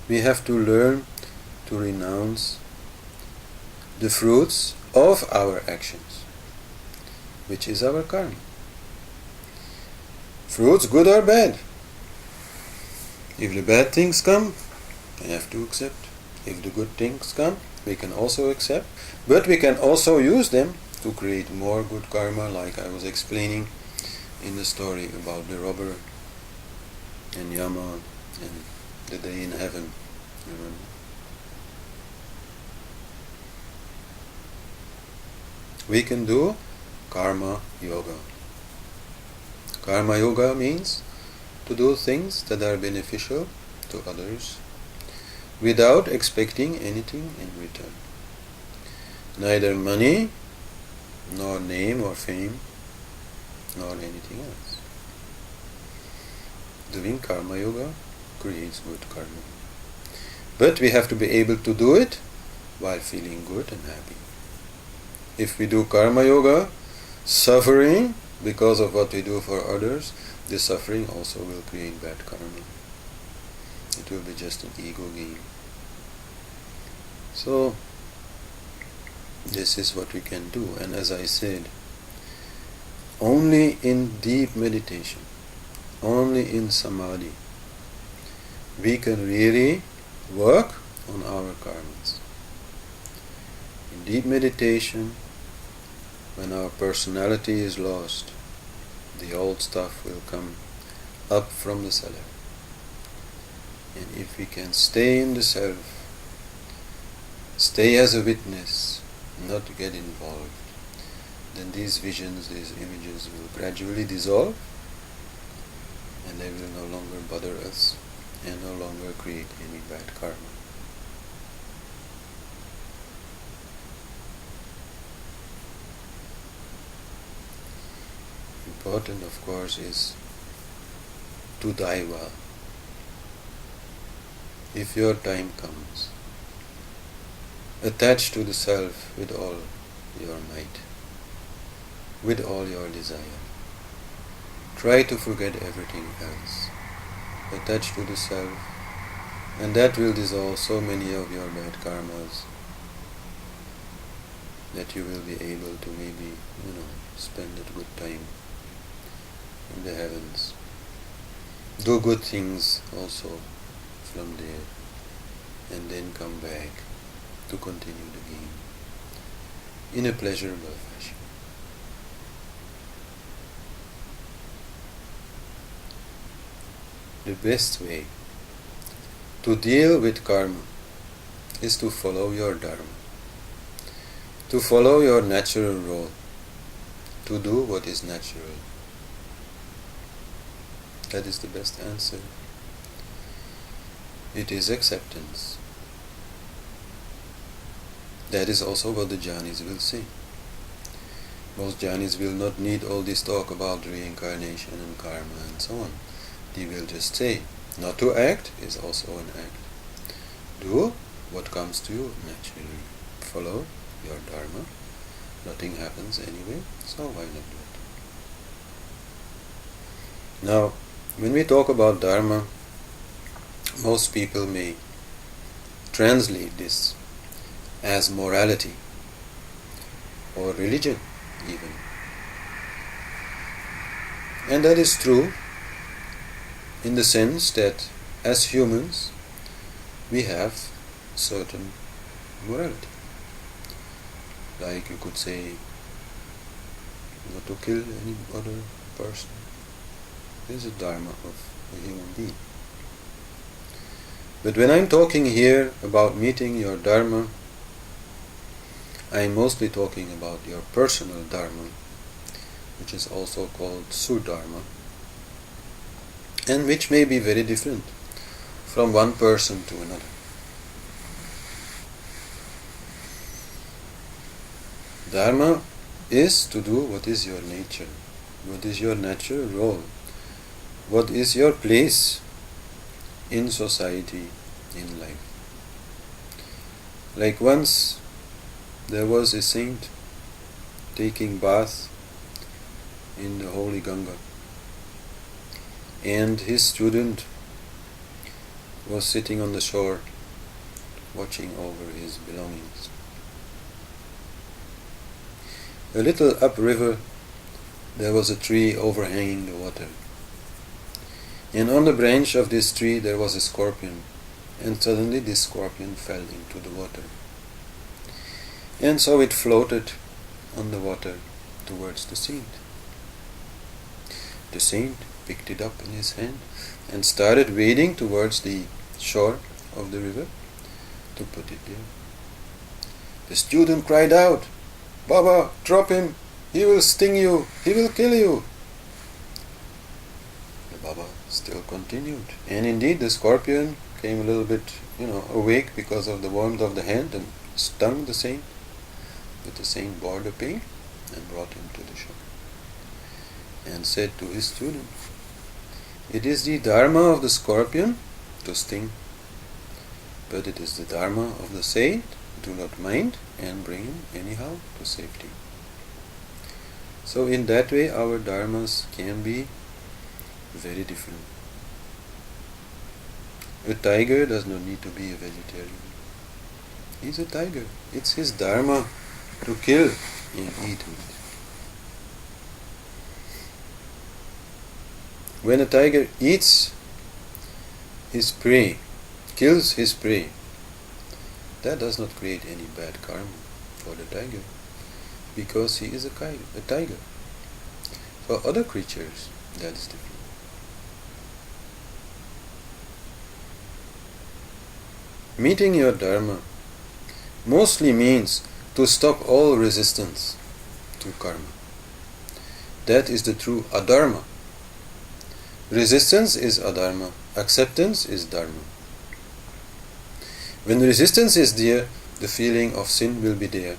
we have to learn to renounce the fruits of our actions, which is our karma. Fruits, good or bad. If the bad things come, we have to accept. If the good things come, we can also accept. But we can also use them to create more good karma, like I was explaining in the story about the robber and Yama and the day in heaven. Remember? We can do karma yoga. Karma yoga means to do things that are beneficial to others without expecting anything in return. Neither money, nor name or fame, nor anything else. Doing karma yoga creates good karma. But we have to be able to do it while feeling good and happy. If we do karma yoga, suffering because of what we do for others, the suffering also will create bad karma. It will be just an ego game. So, this is what we can do. And as I said, only in deep meditation, only in samadhi, we can really work on our karmas. In deep meditation, when our personality is lost, the old stuff will come up from the cellar. And if we can stay in the self, stay as a witness, not get involved, then these visions, these images will gradually dissolve, and they will no longer bother us and no longer create any bad karma. Important, of course, is to die well. If your time comes, attach to the self with all your might, with all your desire. Try to forget everything else. Attach to the self, and that will dissolve so many of your bad karmas that you will be able to maybe, spend a good time in the heavens. Do good things also from there, and then come back to continue the game in a pleasurable fashion. The best way to deal with karma is to follow your Dharma, to follow your natural role, to do what is natural. That is the best answer. It is acceptance. That is also what the jhanis will say. Most jhanis will not need all this talk about reincarnation and karma and so on. They will just say, not to act is also an act. Do what comes to you naturally. Follow your Dharma. Nothing happens anyway, so why not do it? Now, when we talk about Dharma, most people may translate this as morality or religion even. And that is true in the sense that as humans we have certain morality. Like you could say not to kill any other person. This is the Dharma of a human being. But when I'm talking here about meeting your Dharma, I'm mostly talking about your personal Dharma, which is also called Sudharma, and which may be very different from one person to another. Dharma is to do what is your nature, what is your natural role, what is your place in society, in life. Like once there was a saint taking bath in the holy Ganga, and his student was sitting on the shore, watching over his belongings. A little upriver, there was a tree overhanging the water. And on the branch of this tree there was a scorpion, and suddenly this scorpion fell into the water. And so it floated on the water towards the saint. The saint picked it up in his hand and started wading towards the shore of the river to put it there. The student cried out, "Baba, drop him! He will sting you! He will kill you!" The Baba still continued. And indeed the scorpion came a little bit, awake because of the warmth of the hand and stung the saint. But the saint bore the pain and brought him to the shore and said to his student, "It is the Dharma of the scorpion to sting, but it is the Dharma of the saint to not mind and bring him anyhow to safety." So in that way our dharmas can be very different. A tiger does not need to be a vegetarian. He's a tiger. It's his dharma to kill and eat meat. When a tiger eats his prey, kills his prey, that does not create any bad karma for the tiger, because he is a tiger. For other creatures, that is different. Meeting your dharma mostly means to stop all resistance to karma. That is the true adharma. Resistance is adharma, acceptance is dharma. When resistance is there, the feeling of sin will be there,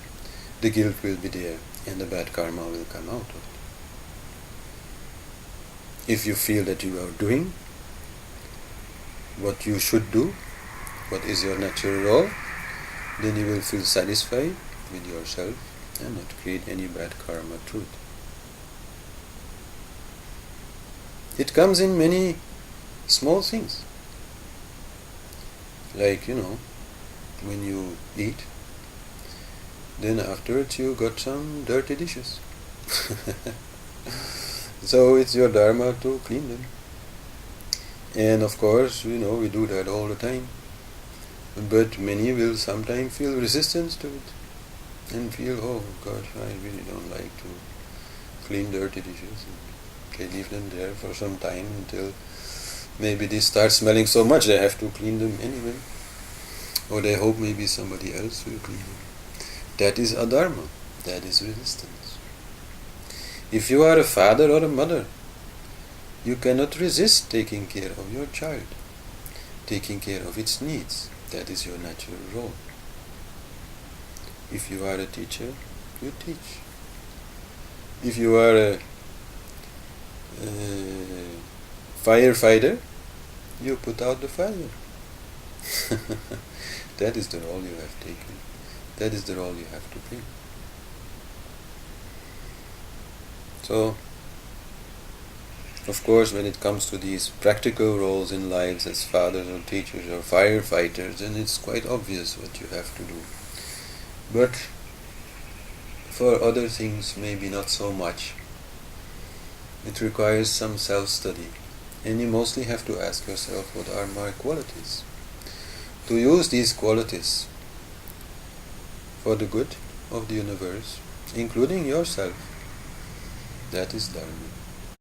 the guilt will be there, and the bad karma will come out of it. If you feel that you are doing what you should do, what is your natural role, then you will feel satisfied with yourself and not create any bad karma through it. It comes in many small things. Like, when you eat, then afterwards you got some dirty dishes. So it's your dharma to clean them. And of course, we do that all the time. But many will sometimes feel resistance to it and feel, "Oh gosh, I really don't like to clean dirty dishes." They leave them there for some time until maybe they start smelling so much they have to clean them anyway. Or they hope maybe somebody else will clean them. That is adharma. That is resistance. If you are a father or a mother, you cannot resist taking care of your child, taking care of its needs. That is your natural role. If you are a teacher, you teach. If you are a firefighter, you put out the fire. That is the role you have taken. That is the role you have to play. So, of course, when it comes to these practical roles in lives as fathers or teachers or firefighters, then it's quite obvious what you have to do. But for other things, maybe not so much. It requires some self-study. And you mostly have to ask yourself, what are my qualities? To use these qualities for the good of the universe, including yourself, that is Dharma.